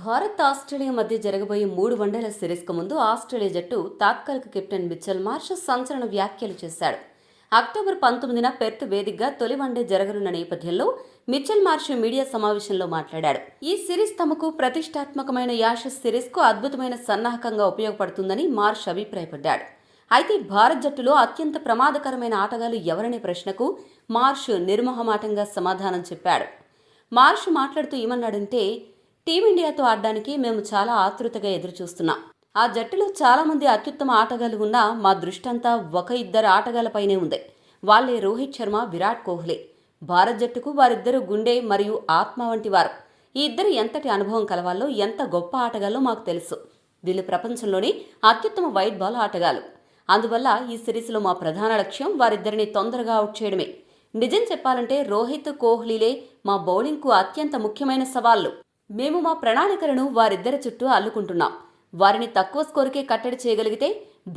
Bharat Australia మధ్య జరగబోయే 3 వన్డేల సిరీస్కు ముందు ఆస్ట్రేలియా జట్టు తాత్కాలిక కెప్టెన్ మిచెల్ మార్ష్ సంచలన వ్యాఖ్యలు చేశాడు. అక్టోబర్ 19న పెర్త్ వేదికగా తొలి వన్డే జరగనున్న నేపథ్యంలో మిచెల్ మార్ష్ మీడియా సమావేశంలో మాట్లాడాడు. ఈ సిరీస్ తమకు ప్రతిష్టాత్మకమైన యాషెస్ సిరీస్కు అద్భుతమైన సన్నాహకంగా ఉపయోగపడుతుందని మార్ష్ అభిప్రాయపడ్డాడు. అయితే భారత్ జట్టులో అత్యంత ప్రమాదకరమైన ఆటగాళ్లు ఎవరనే ప్రశ్నకు మార్ష్ నిర్మోహమాటంగా సమాధానం చెప్పాడు. మార్ష్ మాట్లాడుతూ ఏమన్నాడంటే, టీమిండియాతో ఆడడానికి మేము చాలా ఆతృతగా ఎదురుచూస్తున్నాం. ఆ జట్టులో చాలా మంది అత్యుత్తమ ఆటగాళ్లు ఉన్నా మా దృష్టంతా ఒక ఇద్దరు ఆటగాళ్లపైనే ఉంది. వాళ్లే రోహిత్ శర్మ, విరాట్ కోహ్లీ. భారత్ జట్టుకు వారిద్దరూ గుండె మరియు ఆత్మ వంటి వారు. ఈ ఇద్దరు ఎంతటి అనుభవం కలవాలో, ఎంత గొప్ప ఆటగాళ్లో మాకు తెలుసు. వీళ్ళు ప్రపంచంలోనే అత్యుత్తమ వైట్ బాల్ ఆటగాళ్లు. అందువల్ల ఈ సిరీస్లో మా ప్రధాన లక్ష్యం వారిద్దరిని తొందరగా అవుట్ చేయడమే. నిజం చెప్పాలంటే రోహిత్, కోహ్లీలే మా బౌలింగ్కు అత్యంత ముఖ్యమైన సవాళ్లు. మేము మా ప్రణాళికలను వారిద్దరి చుట్టూ అల్లుకుంటున్నాం. వారిని తక్కువ స్కోరుకే కట్టడి చేయగలిగితే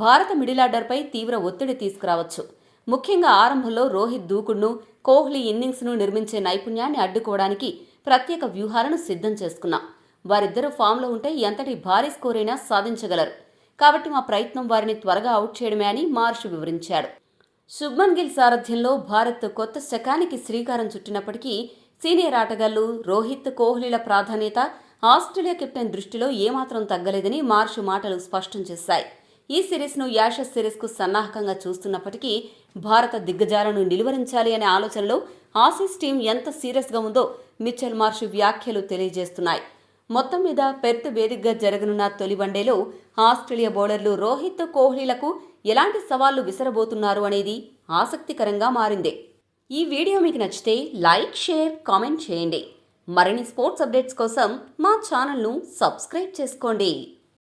భారత మిడిల్ ఆర్డర్పై తీవ్ర ఒత్తిడి తీసుకురావచ్చు. ముఖ్యంగా ఆరంభంలో రోహిత్ దూకుడును, కోహ్లీ ఇన్నింగ్స్ను నిర్మించే నైపుణ్యాన్ని అడ్డుకోవడానికి ప్రత్యేక వ్యూహాలను సిద్ధం చేసుకున్నాం. వారిద్దరూ ఫామ్లో ఉంటే ఎంతటి భారీ స్కోరైనా సాధించగలరు. కాబట్టి మా ప్రయత్నం వారిని త్వరగా అవుట్ చేయడమే అని మార్ష్ వివరించాడు. శుభ్మన్ గిల్ సారథ్యంలో భారత్ కొత్త శకానికి శ్రీకారం చుట్టినప్పటికీ సీనియర్ ఆటగాళ్లు రోహిత్, కోహ్లీల ప్రాధాన్యత ఆస్ట్రేలియా కెప్టెన్ దృష్టిలో ఏమాత్రం తగ్గలేదని మార్ష్ మాటలు స్పష్టం చేశాయి. ఈ సిరీస్ను యాషెస్ సిరీస్కు సన్నాహకంగా చూస్తున్నప్పటికీ భారత దిగ్గజాలను నిలువరించాలి అనే ఆలోచనలో ఆసీస్ టీం ఎంత సీరియస్గా ఉందో మిచెల్ మార్ష్ వ్యాఖ్యలు తెలియజేస్తున్నాయి. మొత్తం మీద పెర్త్ వేదికగా జరగనున్న తొలి వన్డేలో ఆస్ట్రేలియా బౌలర్లు రోహిత్, కోహ్లీలకు ఎలాంటి సవాళ్లు విసరబోతున్నారు అనేది ఆసక్తికరంగా మారింది. ఈ వీడియో మీకు నచ్చితే లైక్, షేర్, కామెంట్ చేయండి. మరిన్ని స్పోర్ట్స్ అప్డేట్స్ కోసం మా ఛానల్ను సబ్స్క్రైబ్ చేసుకోండి.